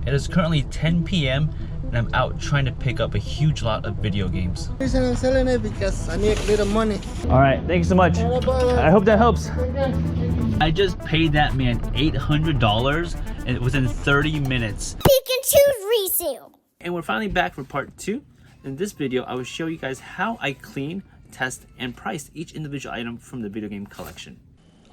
It is currently 10 p.m. and I'm out trying to pick up a huge lot of video games. I'm selling it because I need a little money. All right, thank you so much. I hope that helps. Okay. I just paid that man $800 and within 30 minutes. Pikachu Resale. And we're finally back for part 2. In this video, I will show you guys how I clean, test, and price each individual item from the video game collection.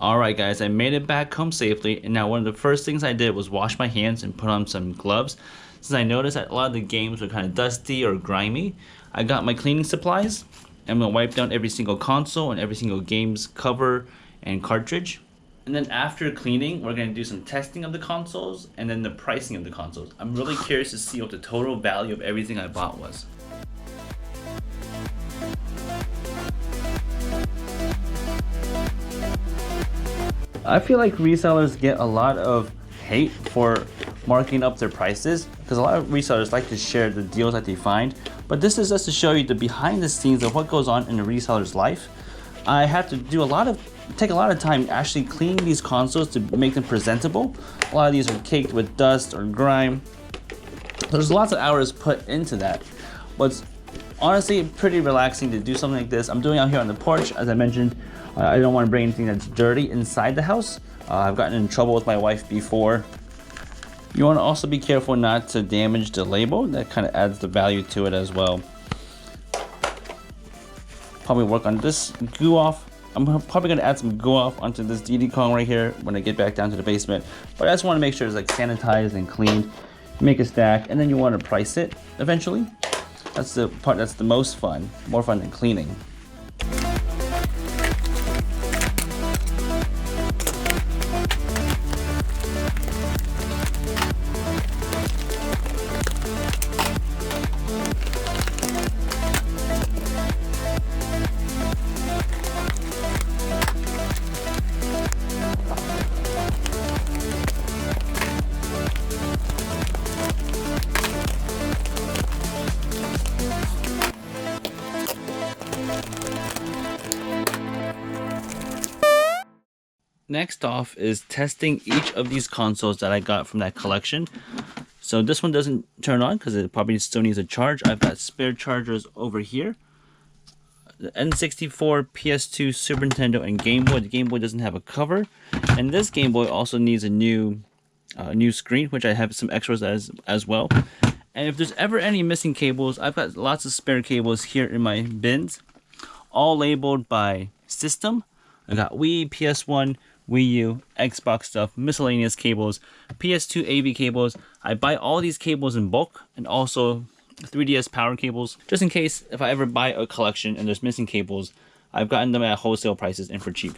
Alright guys, I made it back home safely, and now one of the first things I did was wash my hands and put on some gloves. Since I noticed that a lot of the games were kind of dusty or grimy, I got my cleaning supplies. I'm going to wipe down every single console and every single game's cover and cartridge. And then after cleaning, we're going to do some testing of the consoles and then the pricing of the consoles. I'm really curious to see what the total value of everything I bought was. I feel like resellers get a lot of hate for marking up their prices because a lot of resellers like to share the deals that they find, but this is just to show you the behind the scenes of what goes on in a reseller's life. I have to do take a lot of time actually cleaning these consoles to make them presentable. A lot of these are caked with dust or grime. There's lots of hours put into that. What's honestly pretty relaxing to do something like this. I'm doing it out here on the porch, as I mentioned. I don't want to bring anything that's dirty inside the house. I've gotten in trouble with my wife before. You want to also be careful not to damage the label. That kind of adds the value to it as well. Probably work on this goo off. I'm probably going to add some goo off onto this DD Kong right here when I get back down to the basement. But I just want to make sure it's like sanitized and cleaned. Make a stack, and then you want to price it eventually. That's the part that's the most fun, more fun than cleaning. Next off is testing each of these consoles that I got from that collection. So this one doesn't turn on because it probably still needs a charge. I've got spare chargers over here. The N64, PS2, Super Nintendo, and Game Boy. The Game Boy doesn't have a cover. And this Game Boy also needs a new screen, which I have some extras as well. And if there's ever any missing cables, I've got lots of spare cables here in my bins, all labeled by system. I got Wii, PS1, Wii U, Xbox stuff, miscellaneous cables, PS2 AV cables. I buy all these cables in bulk, and also 3DS power cables, just in case if I ever buy a collection and there's missing cables. I've gotten them at wholesale prices and for cheap.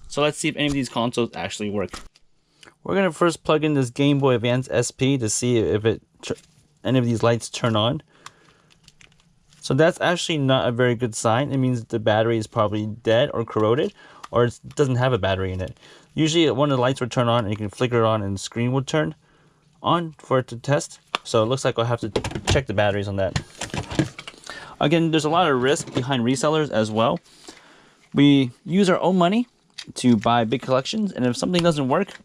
So let's see if any of these consoles actually work. We're gonna first plug in this Game Boy Advance SP to see if any of these lights turn on. So that's actually not a very good sign. It means the battery is probably dead or corroded, or it doesn't have a battery in it. Usually one of the lights would turn on and you can flicker it on and the screen would turn on for it to test. So it looks like I'll have to check the batteries on that. Again, there's a lot of risk behind resellers as well. We use our own money to buy big collections, and if something doesn't work,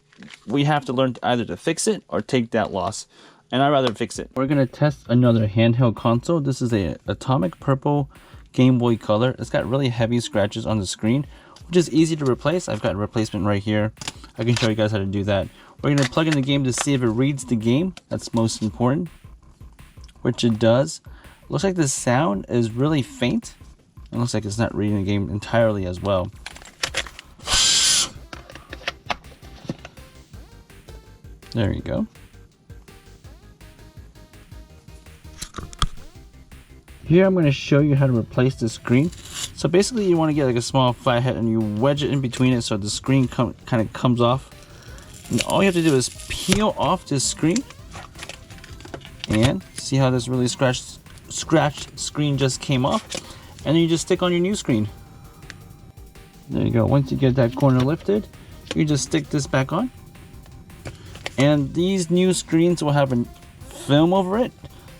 we have to learn either to fix it or take that loss. And I'd rather fix it. We're gonna test another handheld console. This is a Atomic Purple Game Boy Color. It's got really heavy scratches on the screen, which is easy to replace. I've got a replacement right here. I can show you guys how to do that. We're gonna plug in the game to see if it reads the game. That's most important, which it does. Looks like the sound is really faint. It looks like it's not reading the game entirely as well. There you go. Here I'm going to show you how to replace the screen. So basically you want to get like a small flathead and you wedge it in between it so the screen kind of comes off. And all you have to do is peel off this screen. And see how this really scratched screen just came off. And then you just stick on your new screen. There you go. Once you get that corner lifted, you just stick this back on. And these new screens will have a film over it.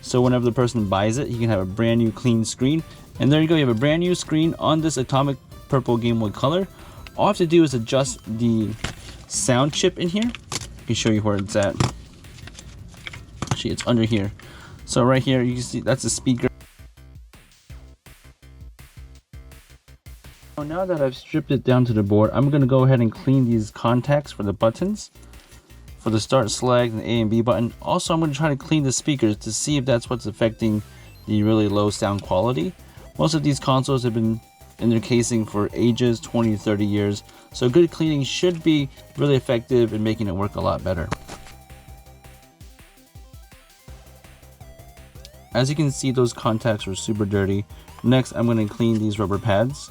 So whenever the person buys it, he can have a brand new clean screen. And there you go, you have a brand new screen on this Atomic Purple Game Boy Color. All I have to do is adjust the sound chip in here. I can show you where it's at. actually it's under here. So right here you can see that's a speaker. So now that I've stripped it down to the board, I'm going to go ahead and clean these contacts for the buttons, for the start select and the A and B button. Also, I'm going to try to clean the speakers to see if that's what's affecting the really low sound quality. Most of these consoles have been in their casing for ages, 20 to 30 years, so good cleaning should be really effective in making it work a lot better. As you can see, those contacts are super dirty. Next, I'm going to clean these rubber pads.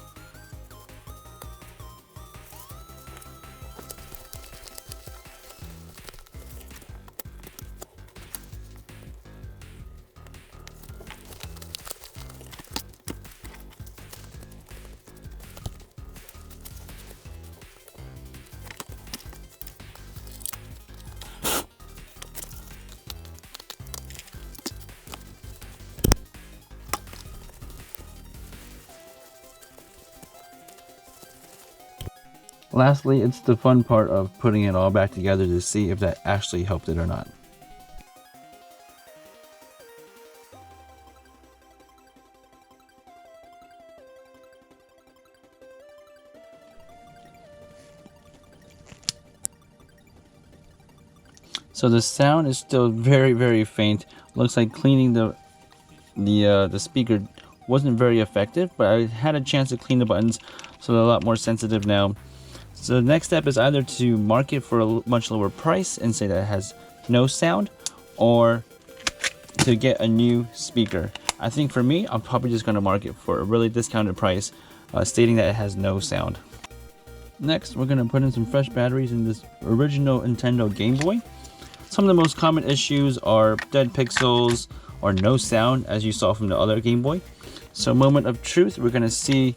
Lastly, it's the fun part of putting it all back together to see if that actually helped it or not. So the sound is still very faint. Looks like cleaning the speaker wasn't very effective, but I had a chance to clean the buttons, so they're a lot more sensitive now. So the next step is either to mark it for a much lower price and say that it has no sound, or to get a new speaker. I think for me, I'm probably just going to mark it for a really discounted price, stating that it has no sound. Next, we're going to put in some fresh batteries in this original Nintendo Game Boy. Some of the most common issues are dead pixels or no sound, as you saw from the other Game Boy. So moment of truth, we're going to see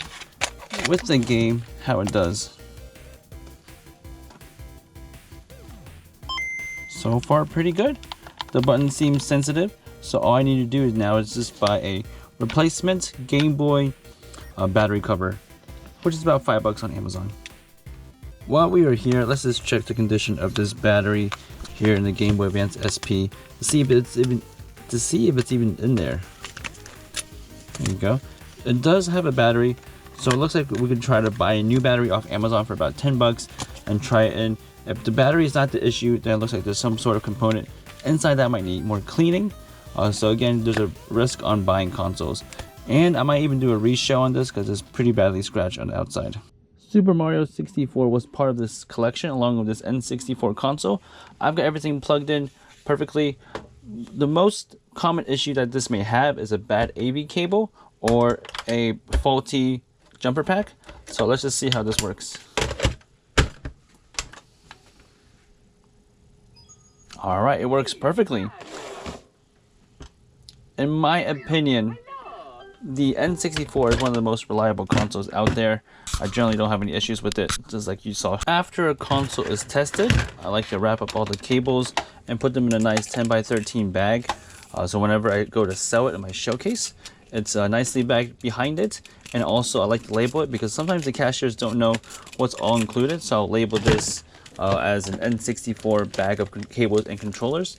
with the game how it does. So far pretty good. The button seems sensitive, so all I need to do now is just buy a replacement Game Boy battery cover, which is about $5 on Amazon. While we are here, let's just check the condition of this battery here in the Game Boy Advance SP to see if it's even in there. There you go. It does have a battery, so it looks like we could try to buy a new battery off Amazon for about $10 and try it in. If the battery is not the issue, then it looks like there's some sort of component inside that might need more cleaning. So again, there's a risk on buying consoles. And I might even do a reshow on this because it's pretty badly scratched on the outside. Super Mario 64 was part of this collection along with this N64 console. I've got everything plugged in perfectly. The most common issue that this may have is a bad AV cable or a faulty jumper pack. So let's just see how this works. Alright, it works perfectly. In my opinion, the N64 is one of the most reliable consoles out there. I generally don't have any issues with it, just like you saw. After a console is tested, I like to wrap up all the cables and put them in a nice 10x13 bag. So whenever I go to sell it in my showcase, it's nicely bagged behind it. And also I like to label it because sometimes the cashiers don't know what's all included. So I'll label this as an N64 bag of cables and controllers.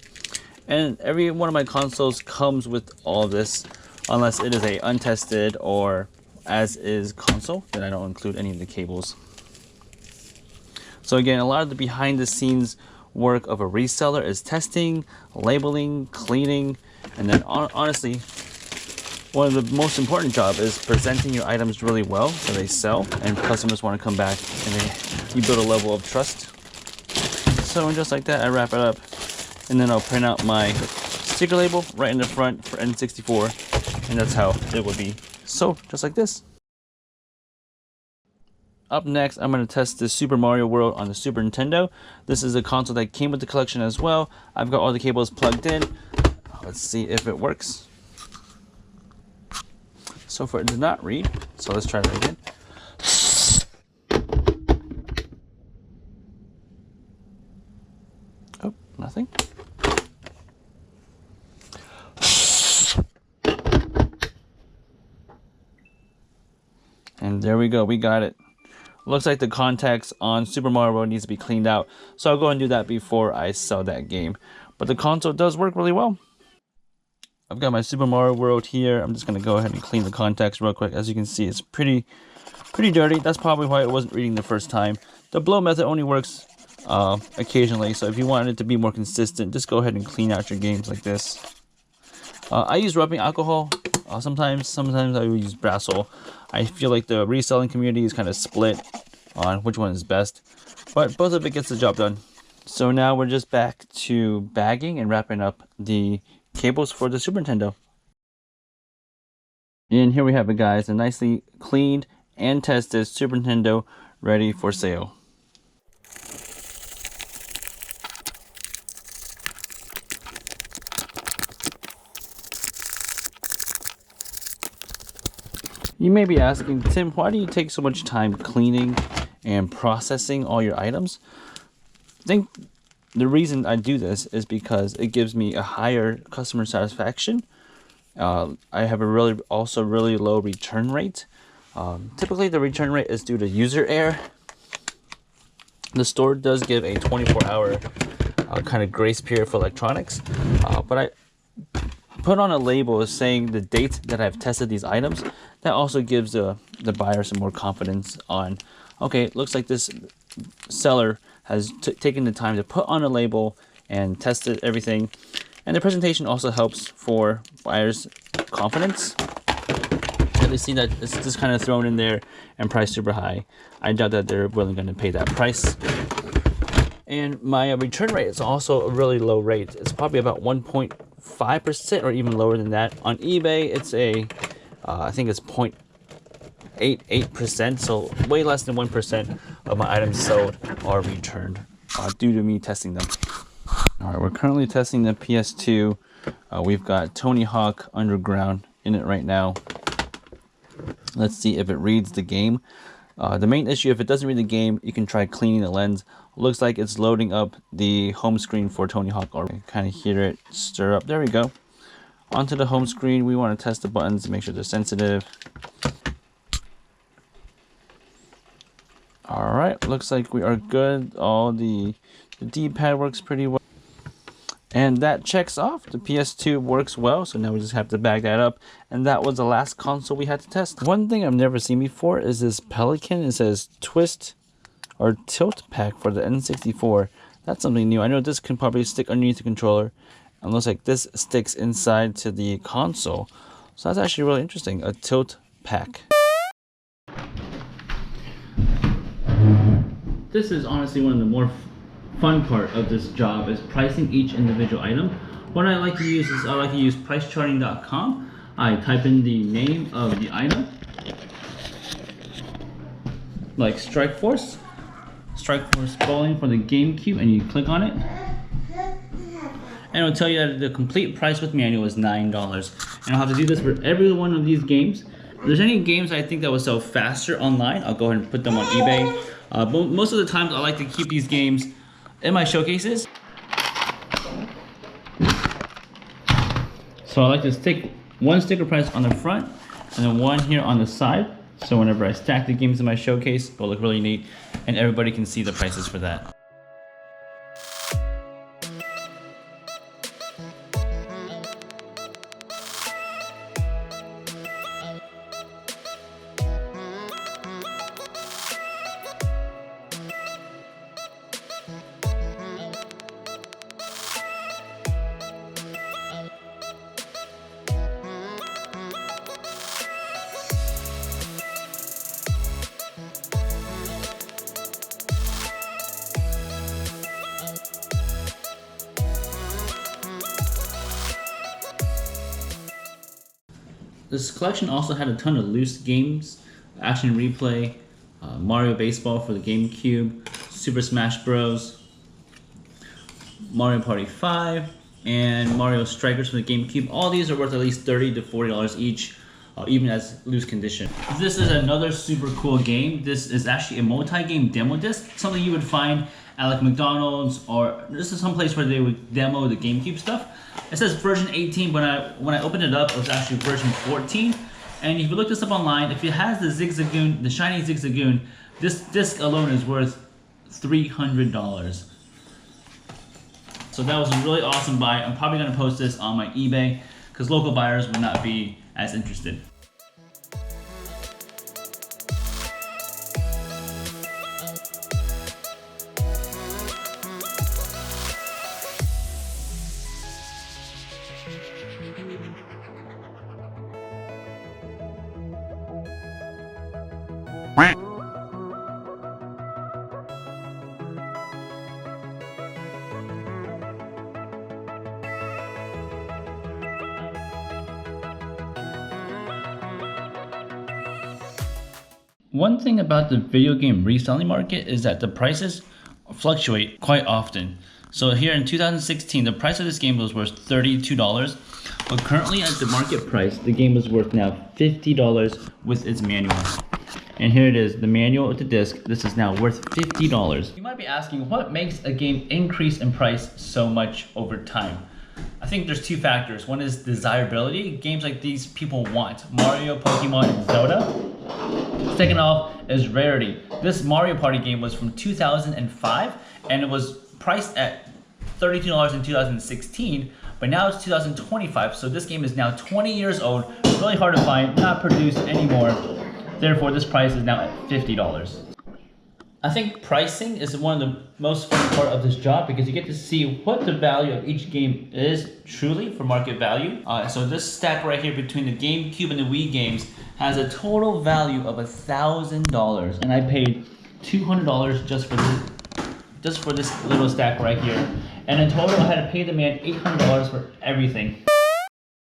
And every one of my consoles comes with all of this, unless it is a untested or as is console, then I don't include any of the cables. So again, a lot of the behind the scenes work of a reseller is testing, labeling, cleaning, and then honestly, one of the most important job is presenting your items really well so they sell and customers want to come back and you build a level of trust. So just like that, I wrap it up and then I'll print out my sticker label right in the front for N64, and that's how it would be. So just like this. Up next, I'm going to test the Super Mario World on the Super Nintendo. This is a console that came with the collection as well. I've got all the cables plugged in. Let's see if it works. So far it did not read, so let's try that again. Oh, nothing. And there we go, we got it. Looks like the contacts on Super Mario World needs to be cleaned out, so I'll go and do that before I sell that game. but the console does work really well. I've got my Super Mario World here. I'm just gonna go ahead and clean the contacts real quick. As you can see, it's pretty dirty. That's probably why it wasn't reading the first time. The blow method only works occasionally, so if you wanted it to be more consistent, just go ahead and clean out your games like this. I use rubbing alcohol. Sometimes I will use Brasol. I feel like the reselling community is kind of split on which one is best, but both of it gets the job done. So now we're just back to bagging and wrapping up the cables for the Super Nintendo. And here we have it, guys, a nicely cleaned and tested Super Nintendo ready for sale. You may be asking, Tim, why do you take so much time cleaning and processing all your items? I think the reason I do this is because it gives me a higher customer satisfaction. I have a really low return rate. Typically the return rate is due to user error. The store does give a 24-hour kind of grace period for electronics, but I put on a label saying the date that I've tested these items. That also gives the buyer some more confidence on, okay, it looks like this seller has taken the time to put on a label and tested everything. And the presentation also helps for buyers' confidence. If they see that it's just kind of thrown in there and priced super high, I doubt that they're willing going to pay that price. And my return rate is also a really low rate. It's probably about 1.5% or even lower than that. On eBay, it's I think it's 0.88%, so way less than 1% of my items sold are returned due to me testing them. All right, we're currently testing the PS2. We've got Tony Hawk Underground in it right now. Let's see if it reads the game. The main issue, if it doesn't read the game, you can try cleaning the lens. Looks like it's loading up the home screen for Tony Hawk already. Kind of hear it stir up. There we go. Onto the home screen, we want to test the buttons to make sure they're sensitive. All right, looks like we are good. All the D-pad works pretty well. And that checks off. The PS2 works well, so now we just have to bag that up. And that was the last console we had to test. One thing I've never seen before is this Pelican. It says twist or tilt pack for the N64. That's something new. I know this can probably stick underneath the controller. And looks like this sticks inside to the console. So that's actually really interesting. A tilt pack. This is honestly one of the more fun part of this job is pricing each individual item. What I like to use is I like to use pricecharting.com. I type in the name of the item, like Strike Force Bowling for the GameCube, and you click on it, and it'll tell you that the complete price with manual is $9. And I'll have to do this for every one of these games. If there's any games I think that will sell faster online, I'll go ahead and put them on eBay. But most of the times I like to keep these games in my showcases. So I like to stick one sticker price on the front and then one here on the side. So whenever I stack the games in my showcase, it'll look really neat and everybody can see the prices for that. This collection also had a ton of loose games, Action Replay, Mario Baseball for the GameCube, Super Smash Bros, Mario Party 5, and Mario Strikers for the GameCube. All these are worth at least $30 to $40 each, even as loose condition. This is another super cool game. This is actually a multi-game demo disc, something you would find at like McDonald's, or this is some place where they would demo the GameCube stuff. It says version 18, but when I opened it up, it was actually version 14. And if you look this up online, if it has the Zigzagoon, the shiny Zigzagoon, this disc alone is worth $300. So that was a really awesome buy. I'm probably gonna post this on my eBay because local buyers would not be as interested. One thing about the video game reselling market is that the prices fluctuate quite often. So here in 2016, the price of this game was worth $32, but currently at the market price, the game is worth now $50 with its manual. And here it is, the manual with the disc. This is now worth $50. You might be asking, what makes a game increase in price so much over time? I think there's two factors. One is desirability. Games like these people want. Mario, Pokemon, and Zelda. Second off is rarity. This Mario Party game was from 2005 and it was priced at $32 in 2016, but now it's 2025, so this game is now 20 years old, really hard to find, not produced anymore. Therefore, this price is now at $50. I think pricing is one of the most fun part of this job because you get to see what the value of each game is truly for market value. So this stack right here between the GameCube and the Wii games has a total value of $1,000, and I paid $200 just for this little stack right here. And in total, I had to pay the man $800 for everything.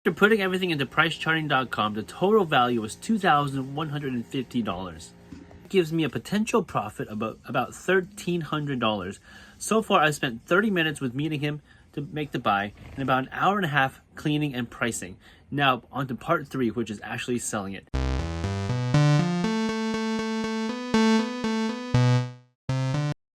After putting everything into pricecharting.com, the total value was $2,150. Gives me a potential profit of about $1,300. So far, I spent 30 minutes with meeting him to make the buy and about an hour and a half cleaning and pricing. Now on to part 3, which is actually selling it.